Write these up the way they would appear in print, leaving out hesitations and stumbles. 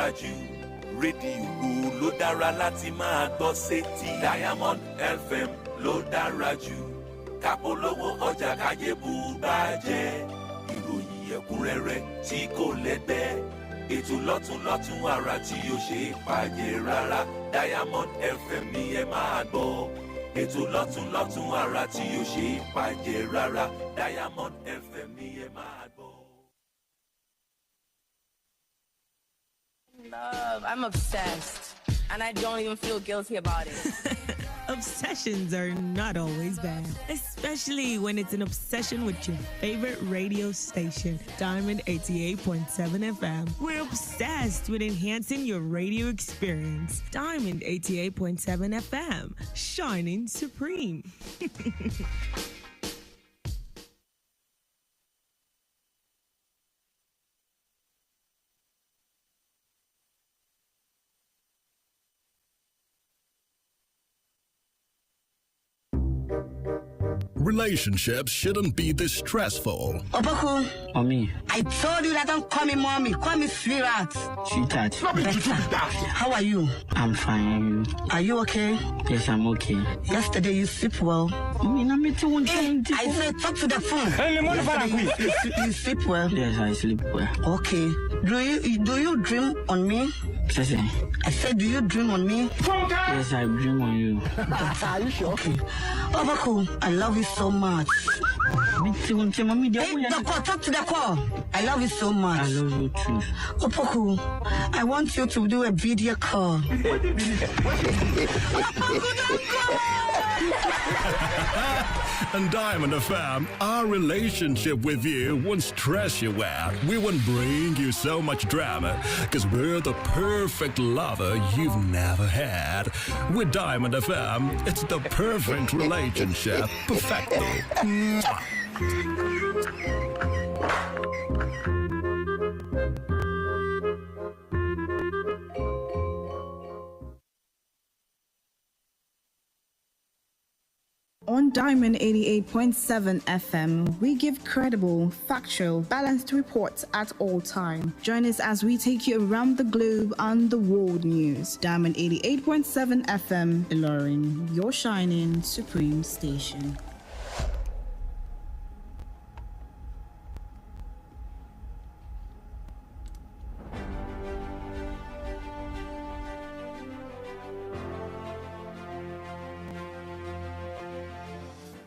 dára jù rédíò ló dára láti máa gbọ́ sétí Diamond FM ló dára jù kápolówó ọjà káyé bù bá jẹ́ ìròyìn ẹ̀kúnrẹ́rẹ́ tí kò lẹ́gbẹ́ ètò lọ́tún àrà tí ó ṣe é pàjẹ́ rárá Diamond FM ni ẹ máa gbọ́ ètò lọ́tún àrà tí ó ṣe é pàjẹ́ rárá Diamond FM ni ẹ máa gbọ́. Love, I'm obsessed, and I don't even feel guilty about it. Obsessions are not always bad, especially when it's an obsession with your favorite radio station, Diamond 88.7 FM. We're obsessed with enhancing your radio experience. Diamond 88.7 FM, shining supreme. Relationships shouldn't be this stressful. Opoku. Mommy. I told you that don't call me mommy, call me sweetheart. Sweetheart. How are you? I'm fine. Are you okay? Yes, I'm okay. Yesterday you sleep well. I said talk to the phone. Yesterday you sleep well? Yes, I sleep well. Okay. Do you dream on me? I said, do you dream on me? Yes, I dream on you. Are you sure? Okay. Opoku, I love you so much. Hey, the call, talk to the call. I love you so much. I love you too. Opoku, I want you to do a video call. And Diamond FM, our relationship with you won't stress you out. We won't bring you so much drama, because we're the perfect lover you've never had. With Diamond FM, it's the perfect relationship. Perfecto. Mwah. On Diamond 88.7 FM, we give credible, factual, balanced reports at all time. Join us as we take you around the globe on the world news. Diamond 88.7 FM, Ilorin, your shining supreme station.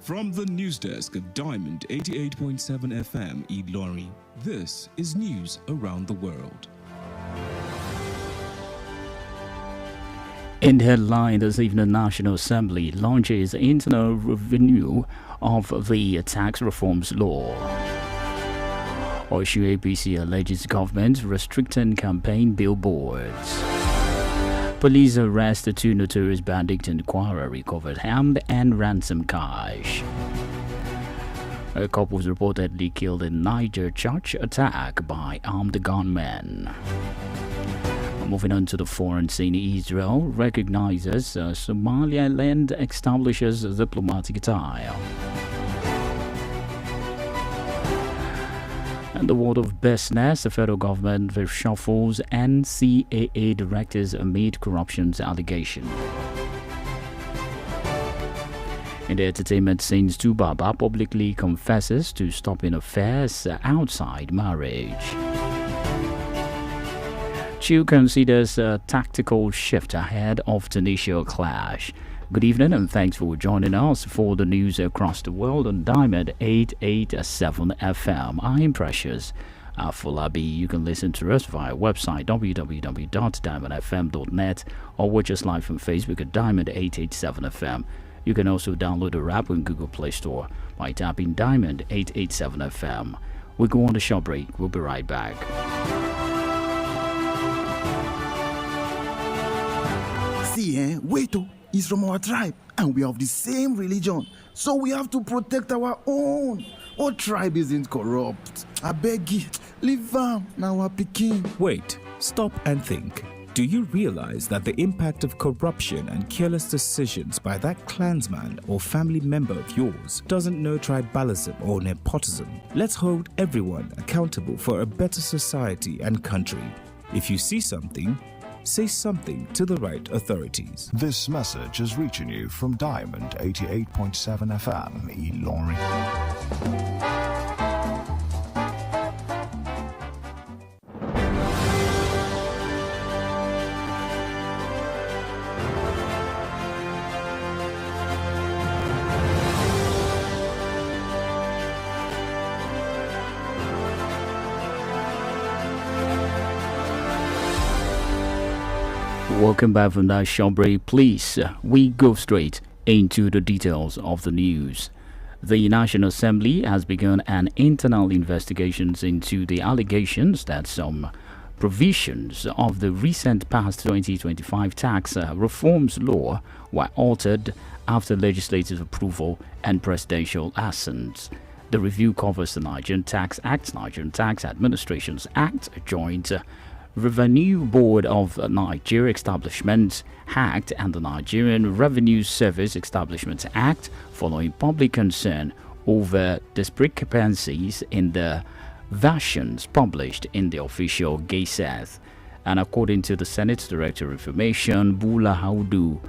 From the news desk of Diamond 88.7 FM Ilorin, this is news around the world. In the headline this evening, the National Assembly launches internal review of the tax reforms law. Oshu APC alleges government restricting campaign billboards. Police arrest the two notorious bandits in Kwara, recovered armed and ransom cash. A couple was reportedly killed in Niger church attack by armed gunmen. Moving on to the foreign scene, Israel recognizes Somaliland establishes a diplomatic tie. In the world of business, the federal government reshuffles NCAA directors amid corruption allegation. In the entertainment scene, Baba publicly confesses to stopping affairs outside marriage. Chu considers a tactical shift ahead of Tunisia clash. Good evening and thanks for joining us for the news across the world on Diamond 88.7 FM. I'm Precious Afolabi. You can listen to us via website www.diamondfm.net or watch us live on Facebook at Diamond 887 FM. You can also download the app on Google Play Store by tapping Diamond 887 FM. We'll go on the short break. We'll be right back. See, wait, he's from our tribe and we have the same religion, so we have to protect our own. Our tribe isn't corrupt. I beg you, leave now our Peking. Wait, stop and think. Do you realize that the impact of corruption and careless decisions by that clansman or family member of yours doesn't know tribalism or nepotism? Let's hold everyone accountable for a better society and country. If you see something, say something to the right authorities. This message is reaching you from Diamond 88.7 FM, Ilorin. Welcome back from that short break. Please, we go straight into the details of the news. The National Assembly has begun an internal investigation into the allegations that some provisions of the recent passed 2025 tax reforms law were altered after legislative approval and presidential assent. The review covers the Nigerian Tax Act, Nigerian Tax Administrations Act, Joint Revenue Board of Nigeria Establishment Act, and the Nigerian Revenue Service Establishment Act, following public concern over discrepancies in the versions published in the official Gazette. And according to the Senate Director of Information, Bula Haudu,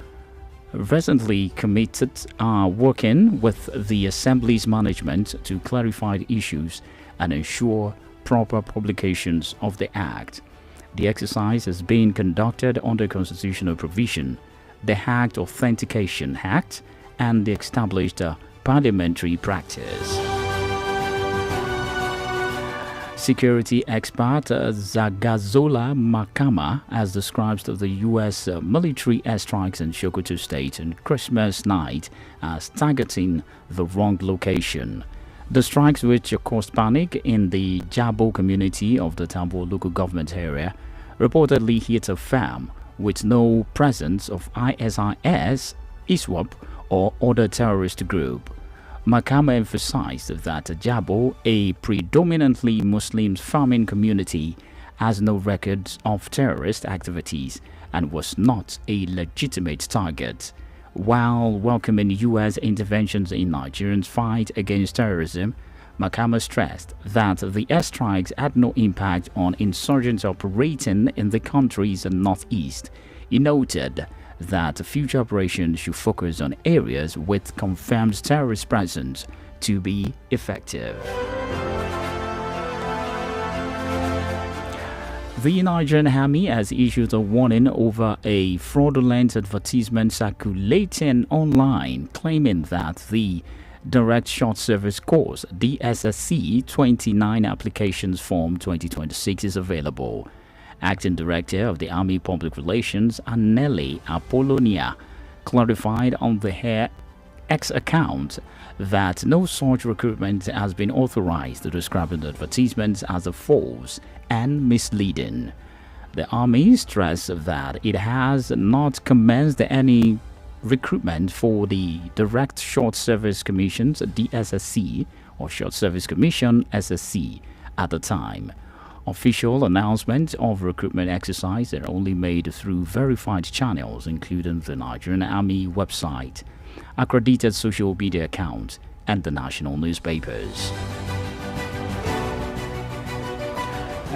recently committed working with the Assembly's management to clarify the issues and ensure proper publications of the Act. The exercise is being conducted under constitutional provision, the Act Authentication Act, and the established parliamentary practice. Security expert Zagazola Makama has described the U.S. military airstrikes in Sokoto State on Christmas night as targeting the wrong location. The strikes, which caused panic in the Jabo community of the Tambo local government area, reportedly hit a farm with no presence of ISIS, ISWAP, or other terrorist group. Makama emphasized that Jabo, a predominantly Muslim farming community, has no records of terrorist activities and was not a legitimate target. While welcoming U.S. interventions in Nigerians' fight against terrorism, Makama stressed that the airstrikes had no impact on insurgents operating in the country's northeast. He noted that future operations should focus on areas with confirmed terrorist presence to be effective. The Nigerian Army has issued a warning over a fraudulent advertisement circulating online, claiming that the Direct Short Service Course DSSC 29 Applications Form 2026 is available. Acting Director of the Army Public Relations, Anneli Apollonia, clarified on the X account that no such recruitment has been authorized, describing the advertisements as a false and misleading. The Army stressed that it has not commenced any recruitment for the Direct Short Service Commission's DSSC or Short Service Commission SSC at the time. Official announcements of recruitment exercise are only made through verified channels, including the Nigerian Army website, accredited social media accounts, and the national newspapers.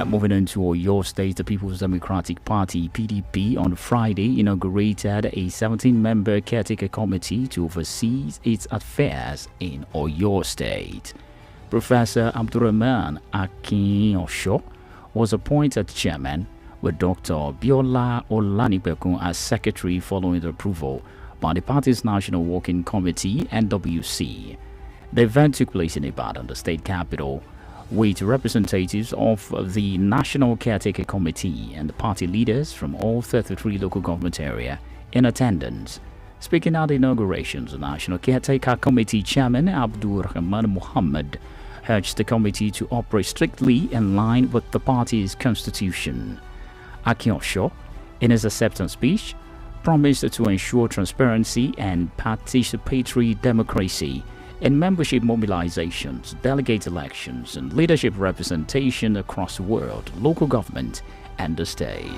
Moving on to Oyo State, the People's Democratic Party (PDP) on Friday inaugurated a 17-member caretaker committee to oversee its affairs in Oyo State. Professor Abdurrahman Akinyosho was appointed chairman, with Dr. Biola Olanipekun as secretary following the approval by the party's National Working Committee (NWC). The event took place in Ibadan, the state capital, with representatives of the National Caretaker Committee and the party leaders from all 33 local government areas in attendance. Speaking at the inaugurations, the National Caretaker Committee Chairman Abdul Rahman Muhammad urged the committee to operate strictly in line with the party's constitution. Akinyosho, in his acceptance speech, promised to ensure transparency and participatory democracy in membership mobilizations, delegate elections, and leadership representation across the world, local government, and the state.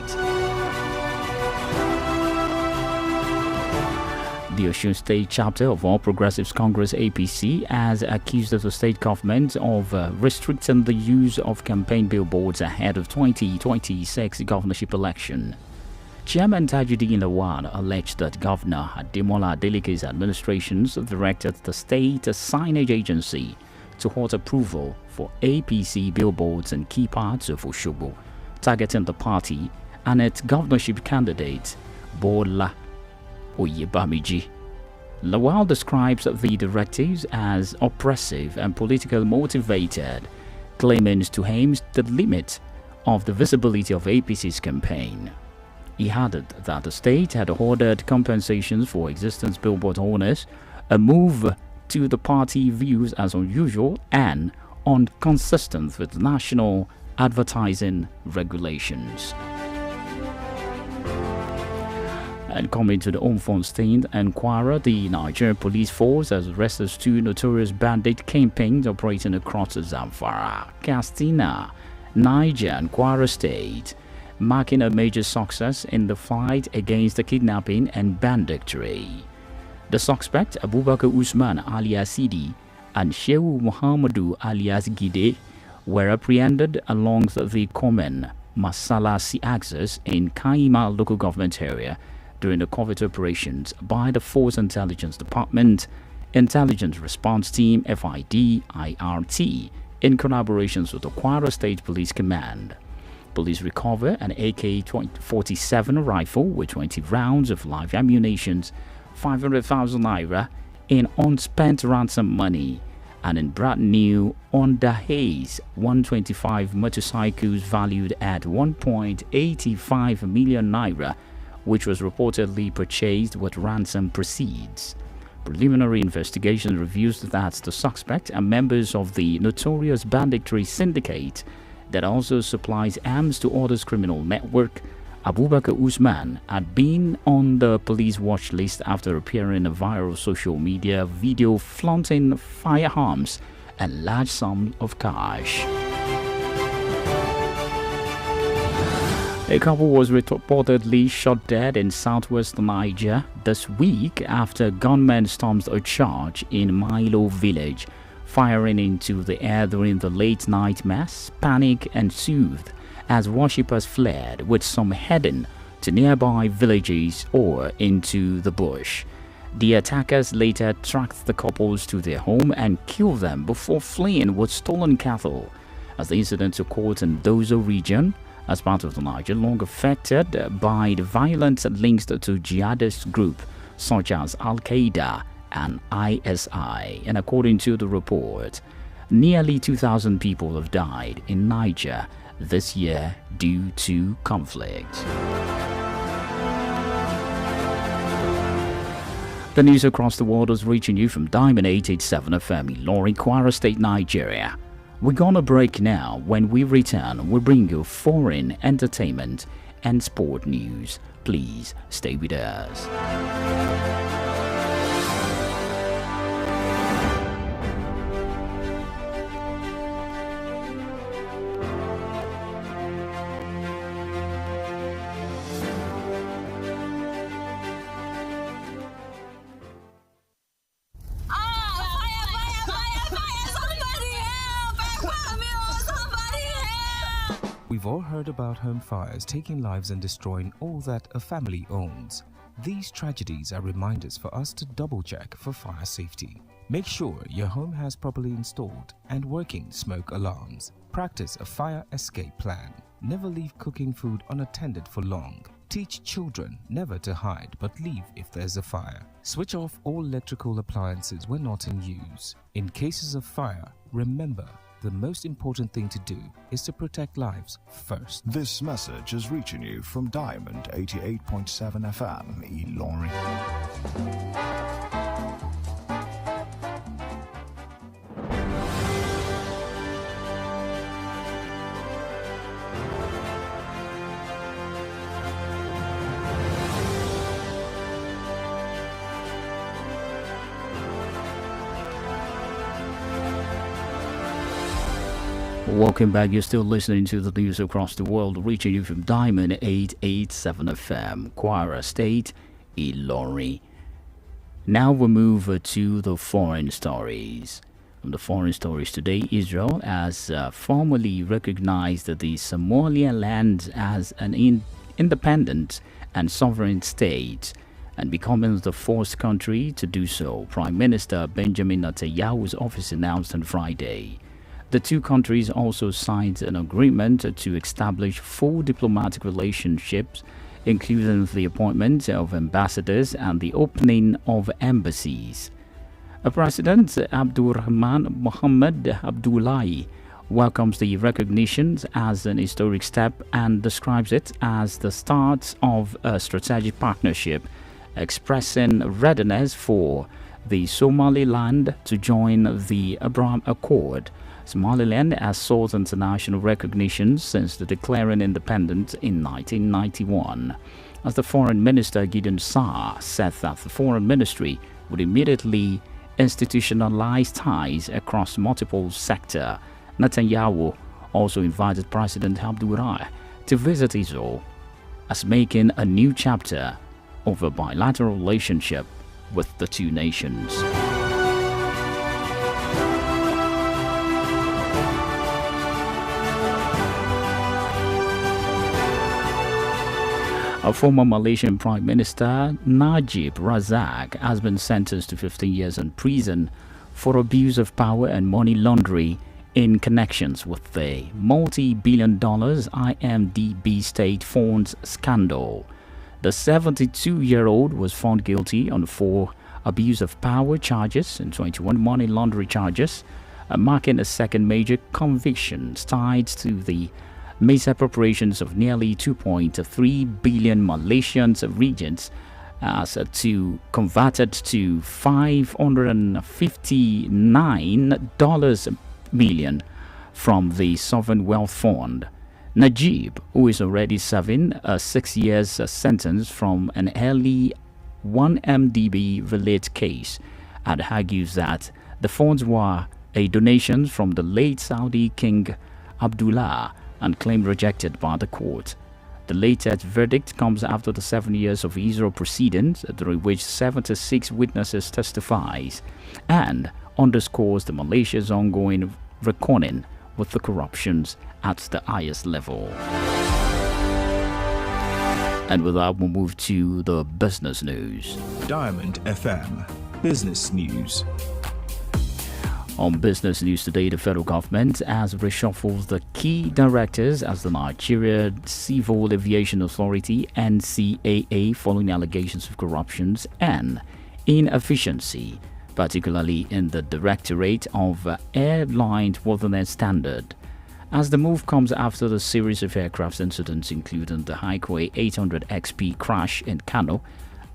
The Osun State chapter of All Progressives Congress APC has accused the state government of restricting the use of campaign billboards ahead of 2026 governorship election. Chairman Tajuddin Lawal alleged that Governor Ademola Adeleke's administrations directed the state signage agency to halt approval for APC billboards in key parts of Osogbo, targeting the party and its governorship candidate, Bola Oyebamiji. Lawal describes the directives as oppressive and politically motivated, claiming to aim the limit of the visibility of APC's campaign. He added that the state had ordered compensations for existing billboard owners, a move to the party views as unusual and inconsistent with national advertising regulations. And coming to the Umfon and Kwara, the Nigerian police force has arrested two notorious bandit campaigns operating across Zamfara, Katsina, Niger, and Kwara State, marking a major success in the fight against the kidnapping and banditry. The suspect, Abubakar Usman alias Sidi and Shehu Muhammadu alias Gide, were apprehended along the common Masalasi axis in Kaima local government area during the covert operations by the Force Intelligence Department, Intelligence Response Team FID, IRT, in collaboration with the Kwara State Police Command. Police recover an AK-47 rifle with 20 rounds of live ammunition, 500,000 naira in unspent ransom money, and in brand new Honda Haze 125 motorcycles valued at 1.85 million naira, which was reportedly purchased with ransom proceeds. Preliminary investigation reveals that the suspect are members of the notorious banditry syndicate that also supplies arms to others' criminal network. Abubakar Usman had been on the police watch list after appearing in a viral social media video flaunting firearms and large sums of cash. A couple was reportedly shot dead in southwest Niger this week after gunmen stormed a church in Milo village, firing into the air during the late night mass. Panic ensued as worshippers fled, with some heading to nearby villages or into the bush. The attackers later tracked the couples to their home and killed them before fleeing with stolen cattle. As the incident occurred in Dozo region, as part of the Niger, long affected by the violent links to jihadist groups such as Al-Qaeda and ISI. And according to the report, nearly 2,000 people have died in Niger this year due to conflict. The news across the world is reaching you from Diamond 887 FM, Ilorin, Kwara State, Nigeria. We're gonna break now. When we return, we'll bring you foreign entertainment and sport news. Please stay with us. We've all heard about home fires taking lives and destroying all that a family owns. These tragedies are reminders for us to double-check for fire safety. Make sure your home has properly installed and working smoke alarms. Practice a fire escape plan. Never leave cooking food unattended for long. Teach children never to hide but leave if there's a fire. Switch off all electrical appliances when not in use. In cases of fire, remember, the most important thing to do is to protect lives first. This message is reaching you from Diamond 88.7 FM, Ilorin. Welcome back. You're still listening to the news across the world, reaching you from Diamond 887 FM, Kwara State, Ilorin. Now we move to the foreign stories. From the foreign stories today, Israel has formally recognized the Somaliland as an independent and sovereign state and becoming the fourth country to do so, Prime Minister Benjamin Netanyahu's office announced on Friday. The two countries also signed an agreement to establish full diplomatic relationships, including the appointment of ambassadors and the opening of embassies. President Abdurrahman Mohammed Abdullahi welcomes the recognition as an historic step and describes it as the start of a strategic partnership, expressing readiness for the Somaliland to join the Abraham Accord. Somaliland has sought international recognition since the declaring independence in 1991. As the Foreign Minister Gideon Saar said that the Foreign Ministry would immediately institutionalize ties across multiple sectors. Netanyahu also invited President Abdullahi to visit Israel as making a new chapter of a bilateral relationship with the two nations. A former Malaysian Prime Minister, Najib Razak, has been sentenced to 15 years in prison for abuse of power and money laundering in connections with the multi-billion dollars IMDb state funds scandal. The 72-year-old was found guilty on 4 abuse of power charges and 21 money laundering charges, marking a second major conviction tied to the misappropriations of nearly 2.3 billion Malaysian ringgit as to converted to $559 million from the Sovereign Wealth Fund. Najib, who is already serving a 6 years sentence from an early 1MDB-related case, had argued that the funds were a donation from the late Saudi King Abdullah and claimed rejected by the court. The latest verdict comes after the 7 years of Israel proceedings, during which 76 witnesses testified, and underscores the Malaysia's ongoing reckoning with the corruptions at the highest level. And with that, we'll move to the business news. Diamond FM Business News. On business news today, the federal government has reshuffled the key directors as the Nigeria Civil Aviation Authority (NCAA) following allegations of corruption and inefficiency, particularly in the Directorate of Airline Worthiness Standard. As the move comes after the series of aircraft incidents, including the Highway 800XP crash in Kano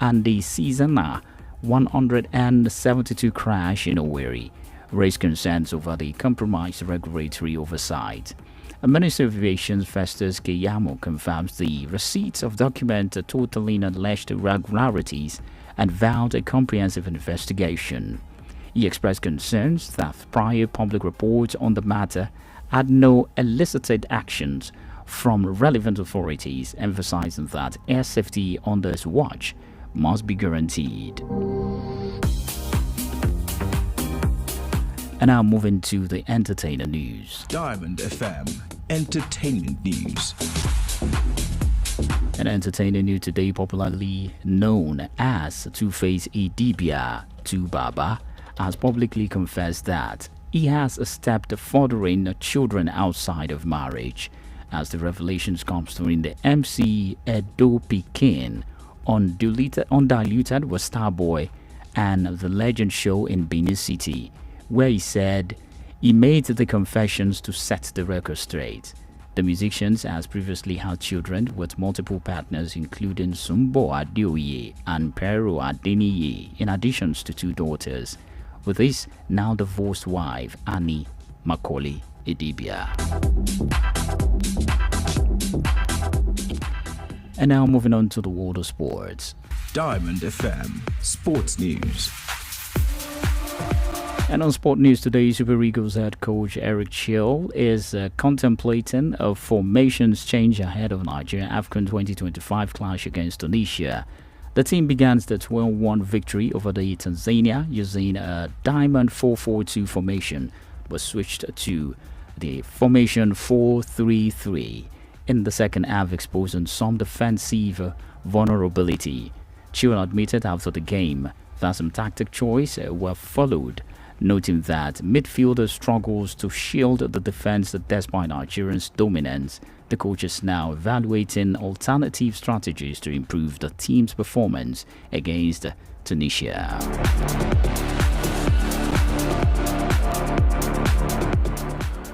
and the Cessna 172 crash in Owerri, raised concerns over the compromised regulatory oversight. Minister of Aviation Festus Keyamo confirms the receipt of documents totaling alleged irregularities and vowed a comprehensive investigation. He expressed concerns that prior public reports on the matter had no elicited actions from relevant authorities, emphasizing that air safety under his watch must be guaranteed. And now moving to the entertainer news. Diamond FM Entertainment News. An entertainer news today, popularly known as Two-Face Idibia Tubaba, has publicly confessed that he has stepped furthering children outside of marriage, as the revelations comes during the MC Edo Pikin Undiluted with Starboy and the Legend show in Benin City, where he said he made the confessions to set the record straight. The musician has previously had children with multiple partners, including Sumbo Adeoye and Pero Adeniyi, in addition to 2 daughters, with his now divorced wife Annie Macaulay Idibia. And now moving on to the world of sports. Diamond FM Sports News. And on sport news today, Super Eagles head coach Eric Chill is contemplating a formations change ahead of Nigeria AFCON 2025 clash against Tunisia. The team began the 12-1 victory over the Tanzania using a diamond 4-4-2 formation, but switched to the formation 4-3-3 in the second half, exposing some defensive vulnerability. Chil admitted after the game that some tactic choices were followed, noting that midfielders struggles to shield the defense despite Nigerians' dominance. The coach is now evaluating alternative strategies to improve the team's performance against Tunisia.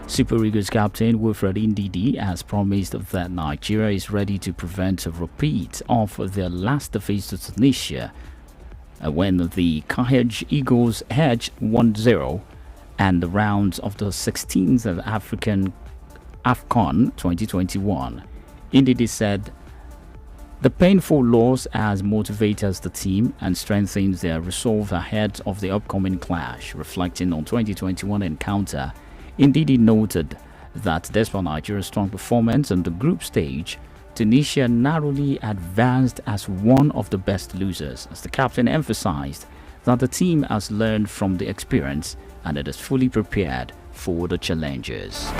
Super Eagles captain Wilfred Ndidi has promised that Nigeria is ready to prevent a repeat of their last defeat to Tunisia when the Carthage Eagles hedged 1-0 and the rounds of the 16th of AFCON 2021. Ndidi said the painful loss has motivated the team and strengthens their resolve ahead of the upcoming clash. Reflecting on 2021 encounter, Ndidi noted that despite Nigeria's strong performance on the group stage, Tunisia narrowly advanced as one of the best losers, as the captain emphasized that the team has learned from the experience and it is fully prepared for the challenges.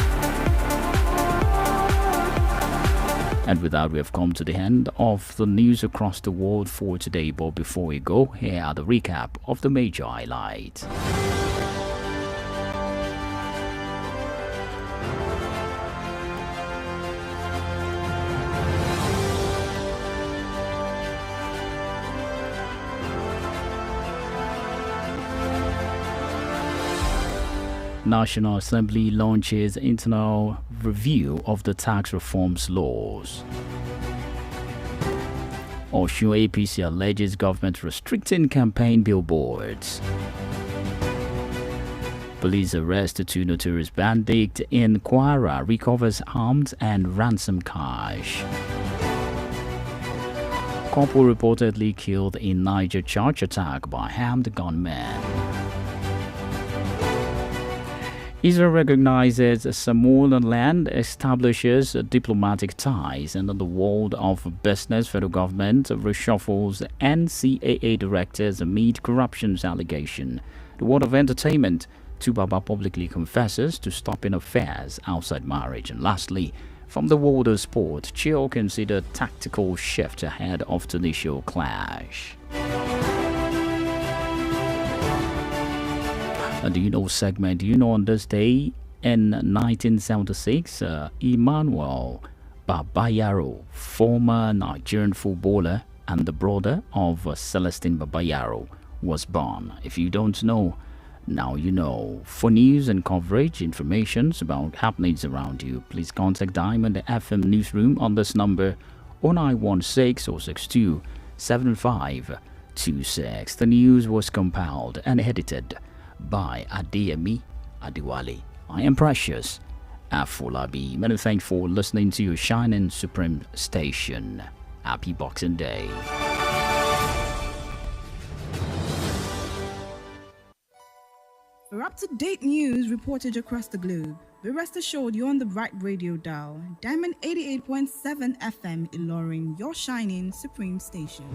And with that, we have come to the end of the news across the world for today. But before we go, here are the recap of the major highlights. National Assembly launches internal review of the tax reforms laws. Osun APC alleges government restricting campaign billboards. Police arrest 2 notorious bandits in Kwara, recovers arms and ransom cash. Couple reportedly killed in Niger church attack by armed gunmen. Israel recognizes Samoan land, establishes diplomatic ties, and in the world of business, federal government reshuffles NCAA directors amid corruption allegation. The world of entertainment, Tubaba publicly confesses to stopping affairs outside marriage. And lastly, from the world of sport, Chil considered tactical shift ahead of Tunisia clash. Do you know segment? Do you know on this day in 1976, Emmanuel Babayaro, former Nigerian footballer and the brother of Celestine Babayaro, was born? If you don't know, now you know. For news and coverage, information about happenings around you, please contact Diamond FM Newsroom on this number 0916 062 7526. The news was compiled and edited by Adeyemi Adewale. I am Precious Afolabi. Many thanks for listening to your shining supreme station. Happy Boxing Day. For up-to-date news reported across the globe, be rest assured you're on the right radio dial. Diamond 88.7 FM Ilorin, your shining supreme station.